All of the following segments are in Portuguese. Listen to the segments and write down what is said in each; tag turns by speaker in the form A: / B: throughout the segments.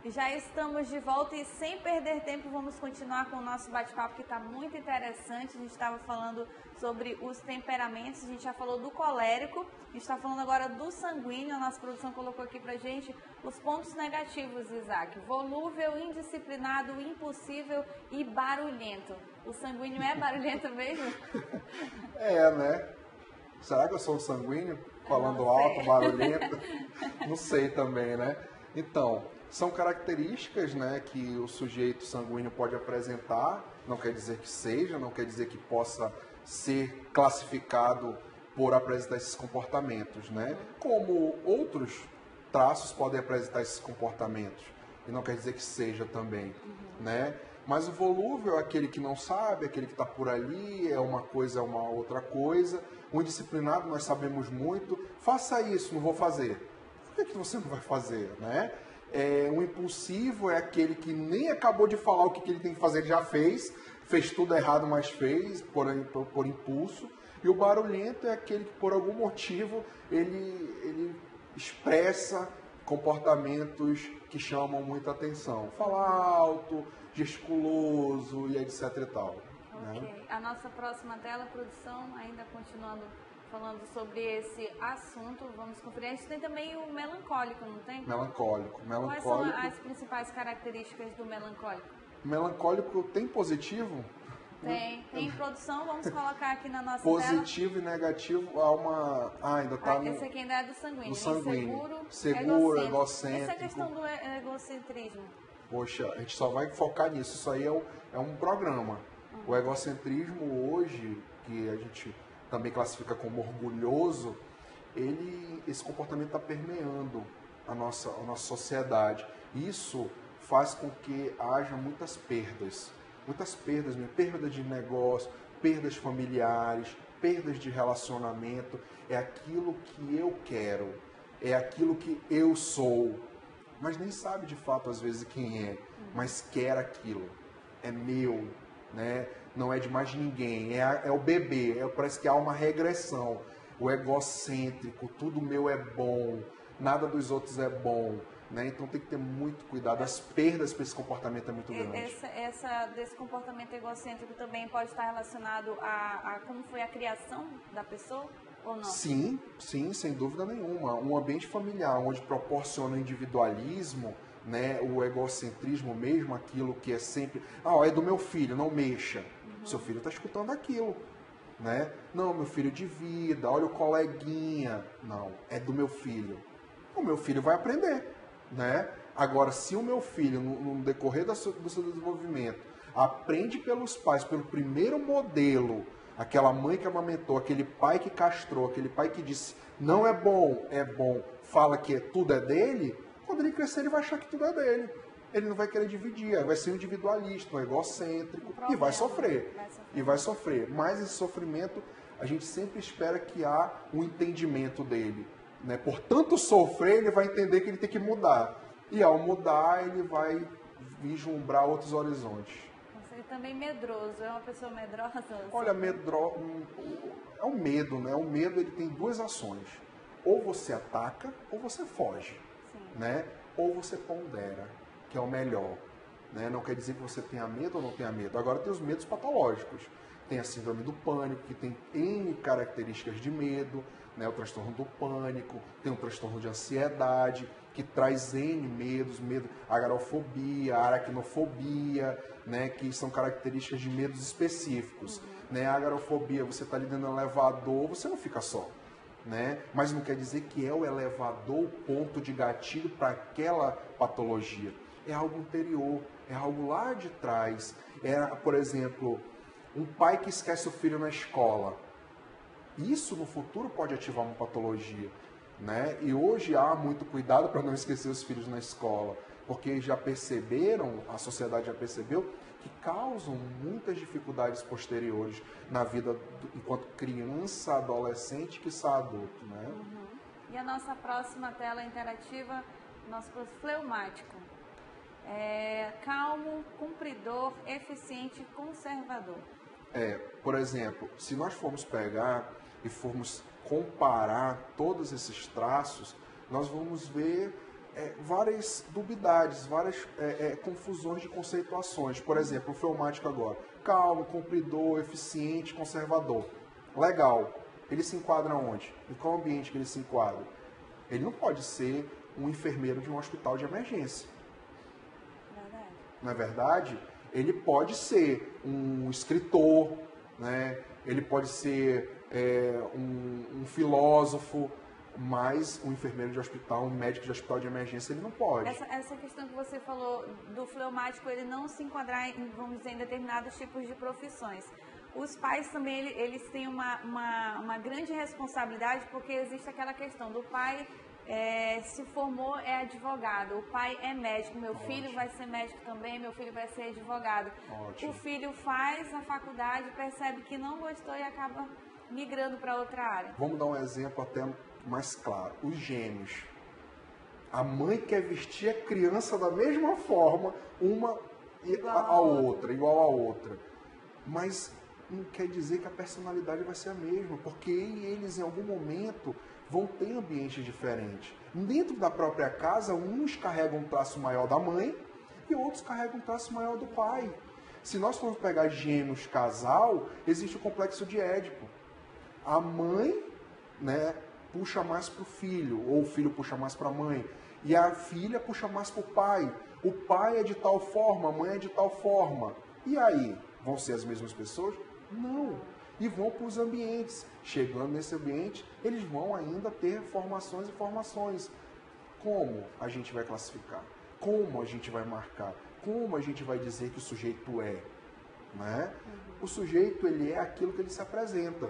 A: Já estamos de volta e sem perder tempo vamos continuar com o nosso bate-papo que está muito interessante. A gente estava falando sobre os temperamentos, a gente já falou do colérico, a gente está falando agora do sanguíneo. A nossa produção colocou aqui pra gente os pontos negativos, Isaac: volúvel, indisciplinado, impulsível e barulhento. O sanguíneo é barulhento mesmo?
B: Né? Será que eu sou um sanguíneo? Falando alto, barulhento? Não sei também, né? Então, são características, né, que o sujeito sanguíneo pode apresentar, não quer dizer que seja, não quer dizer que possa ser classificado por apresentar esses comportamentos, né? Como outros traços podem apresentar esses comportamentos, e não quer dizer que seja também, né? Mas o volúvel é aquele que não sabe, aquele que está por ali, é uma coisa, é uma outra coisa. O indisciplinado, nós sabemos muito, faça isso, não vou fazer. Por que você não vai fazer, né? O impulsivo é aquele que nem acabou de falar o que ele tem que fazer, ele já fez tudo errado, mas fez por impulso. E o barulhento é aquele que, por algum motivo, ele expressa comportamentos que chamam muita atenção. Fala alto, gesticuloso e etc e tal.
A: Ok.
B: Né?
A: A nossa próxima tela, produção, ainda continuando falando sobre esse assunto, vamos conferir. A gente tem também o melancólico, não tem?
B: Melancólico.
A: Quais são as principais características do melancólico?
B: Melancólico tem positivo?
A: Tem produção, vamos colocar aqui na nossa
B: positivo
A: tela.
B: E negativo há uma... ainda está no...
A: Esse aqui ainda é do sanguíneo.
B: Do sanguíneo.
A: Seguro,
B: egocêntrico.
A: Essa é a questão do egocentrismo.
B: Poxa, a gente só vai focar nisso. Isso aí é um programa. O egocentrismo hoje, que a gente também classifica como orgulhoso, esse comportamento está permeando a nossa sociedade. Isso faz com que haja muitas perdas mesmo, perda de negócio, perdas familiares, perdas de relacionamento. É aquilo que eu quero, é aquilo que eu sou, mas nem sabe de fato às vezes quem é, mas quer aquilo, é meu, né? Não é de mais ninguém, é o bebê, parece que há uma regressão, o egocêntrico, tudo meu é bom, nada dos outros é bom, né? Então tem que ter muito cuidado, as perdas para esse comportamento é muito grande.
A: Desse comportamento egocêntrico também pode estar relacionado a como foi a criação da pessoa ou não?
B: Sim, sem dúvida nenhuma. Um ambiente familiar onde proporciona o individualismo, né, o egocentrismo mesmo, aquilo que é sempre... é do meu filho, não mexa. Seu filho está escutando aquilo, né? Não, meu filho de vida, olha o coleguinha. Não, é do meu filho. O meu filho vai aprender, né? Agora, se o meu filho, no decorrer do seu desenvolvimento, aprende pelos pais, pelo primeiro modelo, aquela mãe que amamentou, aquele pai que castrou, aquele pai que disse não é bom, fala que tudo é dele, quando ele crescer ele vai achar que tudo é dele. Ele não vai querer dividir, vai ser um individualista, um egocêntrico, e vai sofrer. Mas esse sofrimento, a gente sempre espera que há um entendimento dele, né? Por tanto sofrer, ele vai entender que ele tem que mudar. E ao mudar, ele vai vislumbrar outros horizontes.
A: Você também medroso, é uma pessoa medrosa?
B: Olha, é um medo, né? O medo, ele tem duas ações. Ou você ataca, ou você foge, né? Ou você pondera, que é o melhor, né? Não quer dizer que você tenha medo ou não tenha medo. Agora tem os medos patológicos. Tem a síndrome do pânico, que tem N características de medo, né? O transtorno do pânico, tem o transtorno de ansiedade, que traz N medos, agorafobia, aracnofobia, né? Que são características de medos específicos. Né? A agorafobia, você está ali dentro do elevador, você não fica só. Né? Mas não quer dizer que é o elevador o ponto de gatilho para aquela patologia. É algo anterior, é algo lá de trás. Por exemplo, um pai que esquece o filho na escola. Isso no futuro pode ativar uma patologia. Né? E hoje há muito cuidado para não esquecer os filhos na escola, porque já perceberam, a sociedade já percebeu, que causam muitas dificuldades posteriores na vida enquanto criança, adolescente, quiçá adulto, né?
A: E a nossa próxima tela interativa, nosso fleumático. Calmo, cumpridor, eficiente, conservador.
B: Por exemplo, se nós formos pegar e formos comparar todos esses traços, nós vamos ver várias dubiedades, várias confusões de conceituações. Por exemplo, o fleumático agora. Calmo, cumpridor, eficiente, conservador. Legal. Ele se enquadra onde? Em qual ambiente que ele se enquadra? Ele não pode ser um enfermeiro de um hospital de emergência.
A: Verdade.
B: Não é verdade? Ele pode ser um escritor, né? Ele pode ser um filósofo, mas um enfermeiro de hospital, um médico de hospital de emergência, ele não pode.
A: Essa questão que você falou do fleumático, ele não se enquadrar, vamos dizer, em determinados tipos de profissões. Os pais também, eles têm uma grande responsabilidade, porque existe aquela questão do pai se formou, é advogado, o pai é médico, meu filho vai ser médico também, meu filho vai ser advogado.
B: Ótimo.
A: O filho faz a faculdade, percebe que não gostou e acaba migrando para outra área.
B: Vamos dar um exemplo até mais claro. Os gêmeos. A mãe quer vestir a criança da mesma forma, uma igual a outra. Mas não quer dizer que a personalidade vai ser a mesma, porque eles em algum momento vão ter ambientes diferentes. Dentro da própria casa, uns carregam um traço maior da mãe e outros carregam um traço maior do pai. Se nós formos pegar gêmeos casal, existe o complexo de Édipo. A mãe, né, puxa mais para o filho, ou o filho puxa mais para a mãe, e a filha puxa mais para o pai. O pai é de tal forma, a mãe é de tal forma. E aí, vão ser as mesmas pessoas? Não. E vão para os ambientes. Chegando nesse ambiente, eles vão ainda ter formações e formações. Como a gente vai classificar? Como a gente vai marcar? Como a gente vai dizer que o sujeito é? Né? O sujeito, ele é aquilo que ele se apresenta.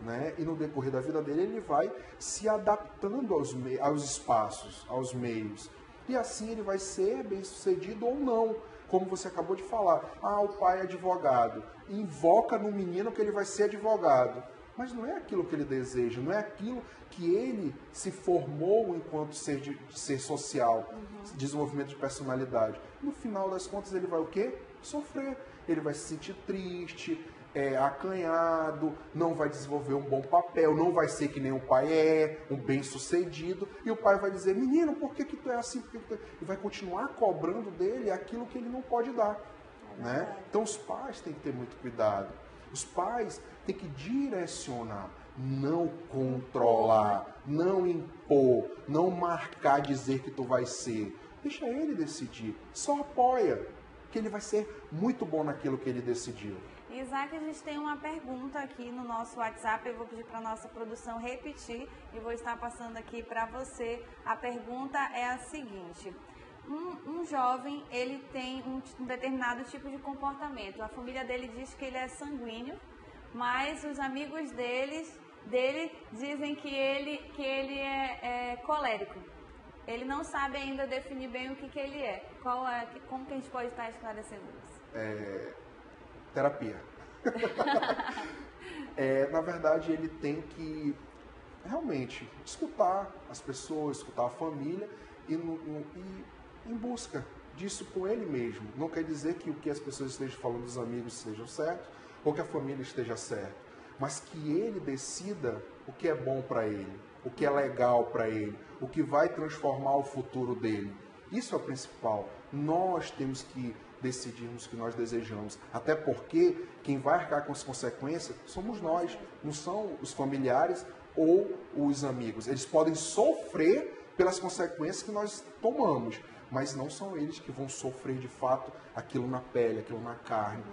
B: Né? E no decorrer da vida dele, ele vai se adaptando aos espaços, aos meios. E assim ele vai ser bem-sucedido ou não. Como você acabou de falar, o pai é advogado, invoca no menino que ele vai ser advogado. Mas não é aquilo que ele deseja, não é aquilo que ele se formou enquanto ser social, desenvolvimento de personalidade. No final das contas, ele vai o quê? Sofrer. Ele vai se sentir triste, acanhado, não vai desenvolver um bom papel, não vai ser que nem o pai um bem-sucedido, e o pai vai dizer, menino, por que tu é assim? E vai continuar cobrando dele aquilo que ele não pode dar. Né? Então os pais têm que ter muito cuidado. Os pais têm que direcionar, não controlar, não impor, não marcar, dizer que tu vai ser. Deixa ele decidir, só apoia, que ele vai ser muito bom naquilo que ele decidiu.
A: Isaac, a gente tem uma pergunta aqui no nosso WhatsApp, eu vou pedir para a nossa produção repetir e vou estar passando aqui para você. A pergunta é a seguinte: um jovem, ele tem um determinado tipo de comportamento, a família dele diz que ele é sanguíneo, mas os amigos dele dizem que ele é colérico. Ele não sabe ainda definir bem o que ele é. Como que a gente pode estar esclarecendo isso?
B: Terapia. Na verdade, ele tem que realmente escutar as pessoas, escutar a família e em busca disso com ele mesmo. Não quer dizer que o que as pessoas estejam falando dos amigos esteja certo ou que a família esteja certa, mas que ele decida o que é bom para ele, o que é legal para ele, o que vai transformar o futuro dele. Isso é o principal. Nós temos que decidirmos o que nós desejamos. Até porque quem vai arcar com as consequências somos nós, não são os familiares ou os amigos. Eles podem sofrer pelas consequências que nós tomamos, mas não são eles que vão sofrer de fato aquilo na pele, aquilo na carne,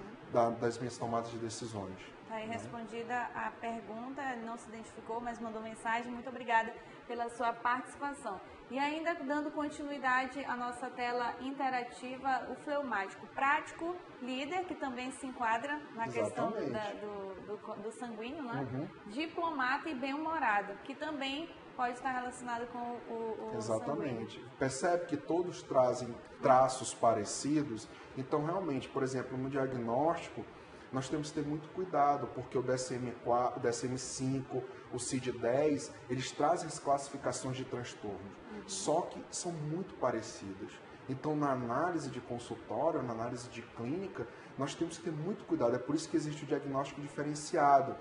B: das minhas tomadas de decisões.
A: Está aí respondida a pergunta, ele não se identificou, mas mandou mensagem. Muito obrigada pela sua participação. E ainda dando continuidade à nossa tela interativa, o fleumático prático, líder, que também se enquadra na questão do sanguíneo, né? Diplomata e bem-humorado, que também pode estar relacionado com o
B: Exatamente.
A: sanguíneo.
B: Percebe que todos trazem traços parecidos. Então, realmente, por exemplo, no diagnóstico, nós temos que ter muito cuidado, porque o DSM-4, o DSM-5, o CID-10, eles trazem as classificações de transtornos, só que são muito parecidas. Então, na análise de consultório, na análise de clínica, nós temos que ter muito cuidado. É por isso que existe o diagnóstico diferenciado,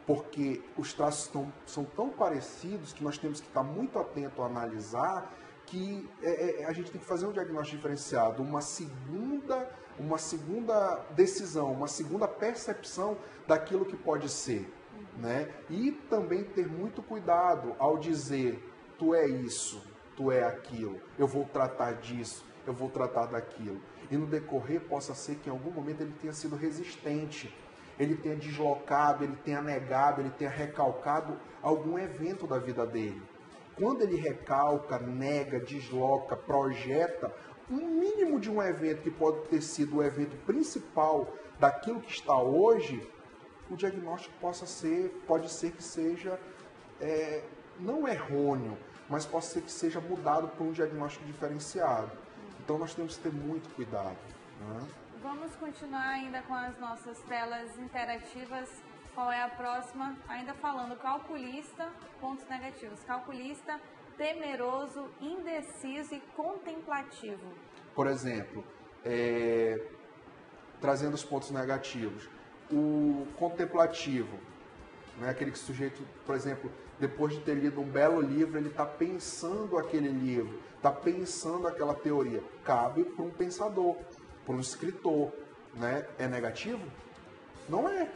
B: porque os traços são tão parecidos que nós temos que estar muito atento a analisar, que a gente tem que fazer um diagnóstico diferenciado, uma segunda decisão, uma segunda percepção daquilo que pode ser, né? E também ter muito cuidado ao dizer, tu é isso, tu é aquilo, eu vou tratar disso, eu vou tratar daquilo. E no decorrer possa ser que em algum momento ele tenha sido resistente, ele tenha deslocado, ele tenha negado, ele tenha recalcado algum evento da vida dele. Quando ele recalca, nega, desloca, projeta um mínimo de um evento que pode ter sido o evento principal daquilo que está hoje, o diagnóstico pode ser que seja não errôneo, mas pode ser que seja mudado por um diagnóstico diferenciado. Então nós temos que ter muito cuidado, né?
A: Vamos continuar ainda com as nossas telas interativas. Qual é a próxima? Ainda falando calculista, pontos negativos. Calculista, temeroso, indeciso e contemplativo.
B: Por exemplo, trazendo os pontos negativos. O contemplativo, né? Aquele que o sujeito, por exemplo, depois de ter lido um belo livro, ele está pensando aquele livro, está pensando aquela teoria. Cabe para um pensador, para um escritor, né? É negativo? Não é,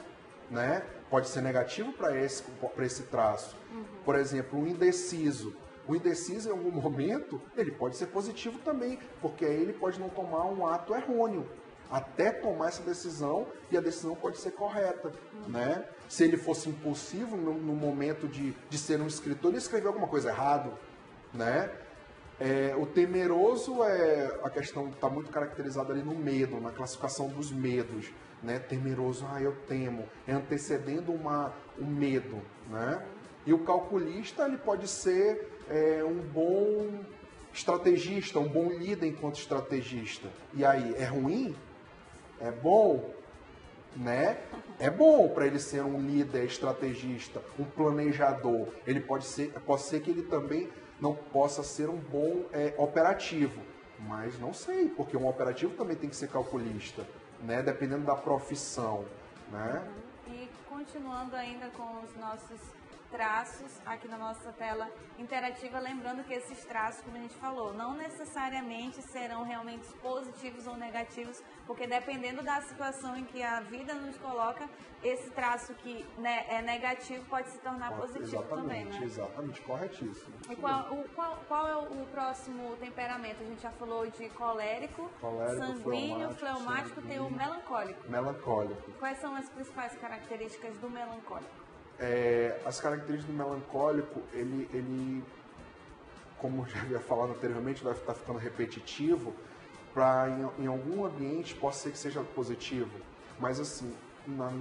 B: né? Pode ser negativo para esse traço. Por exemplo, o indeciso. O indeciso, em algum momento, ele pode ser positivo também, porque aí ele pode não tomar um ato errôneo, até tomar essa decisão, e a decisão pode ser correta, né? Se ele fosse impulsivo no momento de ser um escritor, ele escreveu alguma coisa errada, né? O temeroso, a questão está muito caracterizada ali no medo, na classificação dos medos, né? Temeroso, eu temo, é antecedendo um medo, né? E o calculista, ele pode ser um bom estrategista, um bom líder enquanto estrategista. E aí, é ruim? É bom? Né? É bom para ele ser um líder estrategista, um planejador. Ele pode ser que ele também não possa ser um bom operativo, mas não sei, porque um operativo também tem que ser calculista, né? Dependendo da profissão, né?
A: E continuando ainda com os nossos traços aqui na nossa tela interativa, lembrando que esses traços, como a gente falou, não necessariamente serão realmente positivos ou negativos, porque dependendo da situação em que a vida nos coloca, esse traço que, né, é negativo pode se tornar positivo também, né?
B: Exatamente, corretíssimo.
A: E qual é o próximo temperamento? A gente já falou de colérico sanguíneo, fleumático, tem o melancólico.
B: Melancólico.
A: Quais são as principais características do melancólico?
B: As características do melancólico, ele, como já havia falado anteriormente, vai estar ficando repetitivo, para em algum ambiente possa ser que seja positivo, mas assim,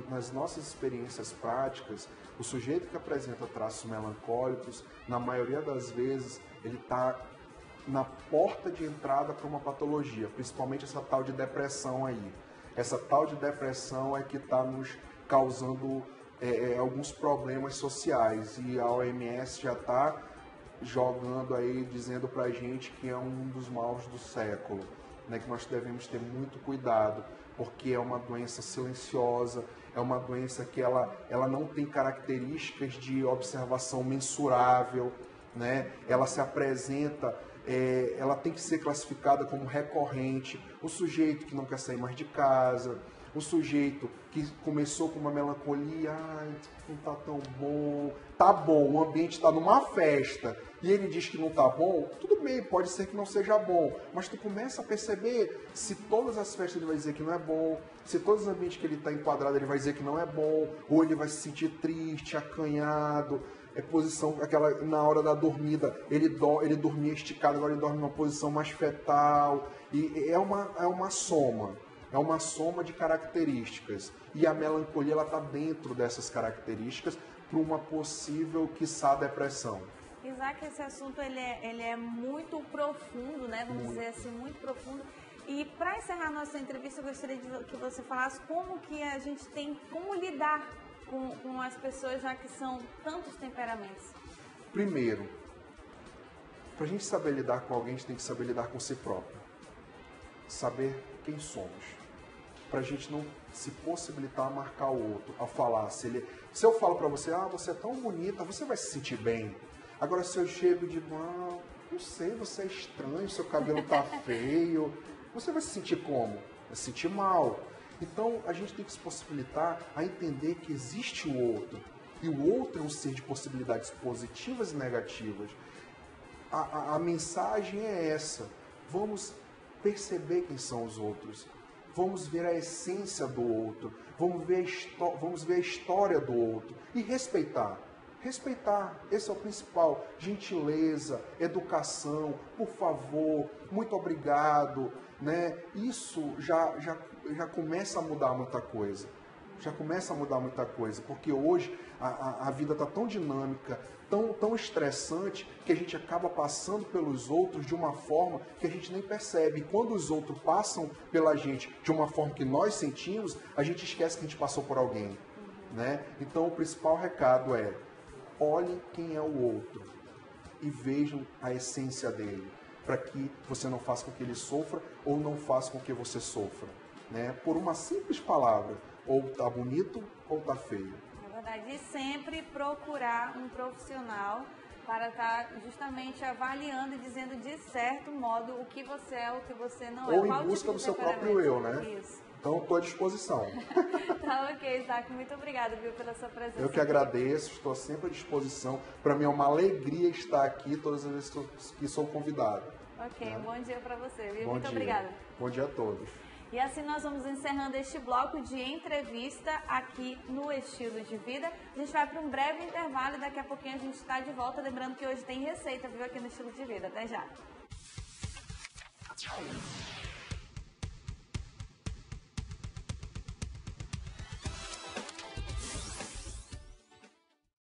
B: nas nossas experiências práticas, o sujeito que apresenta traços melancólicos, na maioria das vezes, ele está na porta de entrada para uma patologia, principalmente essa tal de depressão aí. Essa tal de depressão é que está nos causando alguns problemas sociais, e a OMS já está jogando aí, dizendo para a gente que é um dos males do século, né, que nós devemos ter muito cuidado, porque é uma doença silenciosa, é uma doença que ela não tem características de observação mensurável, né? Ela se apresenta, ela tem que ser classificada como recorrente. O sujeito que não quer sair mais de casa, o sujeito que começou com uma melancolia, não tá tão bom, tá bom, o ambiente está numa festa e ele diz que não tá bom, tudo bem, pode ser que não seja bom, mas tu começa a perceber se todas as festas ele vai dizer que não é bom, se todos os ambientes que ele está enquadrado ele vai dizer que não é bom, ou ele vai se sentir triste, acanhado, posição, aquela na hora da dormida, ele dormia esticado, agora ele dorme numa posição mais fetal, e é uma soma. É uma soma de características. E a melancolia está dentro dessas características para uma possível, quiçá, depressão.
A: Isaac, esse assunto ele é muito profundo, né? Vamos dizer assim, muito profundo. E para encerrar nossa entrevista, eu gostaria que você falasse como que a gente tem, como lidar com as pessoas, já que são tantos temperamentos.
B: Primeiro, para a gente saber lidar com alguém, a gente tem que saber lidar com si próprio. Saber quem somos. para a gente não se possibilitar a marcar o outro, a falar. Se eu falo para você, você é tão bonita, você vai se sentir bem. Agora, se eu chego e digo, não sei, você é estranho, seu cabelo tá feio, você vai se sentir como? Vai se sentir mal. Então, a gente tem que se possibilitar a entender que existe o outro. E o outro é um ser de possibilidades positivas e negativas. A mensagem é essa. Vamos perceber quem são os outros. Vamos ver a essência do outro. Vamos ver a história do outro. E respeitar. Respeitar, esse é o principal. Gentileza, educação, por favor, muito obrigado. Né? Isso já começa a mudar muita coisa. Já começa a mudar muita coisa, porque hoje a vida está tão dinâmica, tão estressante, que a gente acaba passando pelos outros de uma forma que a gente nem percebe. E quando os outros passam pela gente de uma forma que nós sentimos, a gente esquece que a gente passou por alguém. Né? Então o principal recado é: olhem quem é o outro e vejam a essência dele, para que você não faça com que ele sofra ou não faça com que você sofra. Né? Por uma simples palavra, ou tá bonito ou tá feio.
A: É verdade, e sempre procurar um profissional para estar justamente avaliando e dizendo de certo modo o que você é, o que você não é.
B: Ou em busca do seu próprio eu, né?
A: Isso.
B: Então, estou à disposição.
A: Tá ok, Isaac. Muito obrigada, viu, pela sua presença.
B: Eu que agradeço, estou sempre à disposição. Para mim é uma alegria estar aqui todas as vezes que sou convidado.
A: Ok,
B: né?
A: Bom dia para você, viu?
B: Bom
A: Muito
B: dia.
A: obrigada.
B: Bom dia a todos.
A: E assim nós vamos encerrando este bloco de entrevista aqui no Estilo de Vida. A gente vai para um breve intervalo e daqui a pouquinho a gente está de volta. Lembrando que hoje tem receita, viu, aqui no Estilo de Vida. Até já.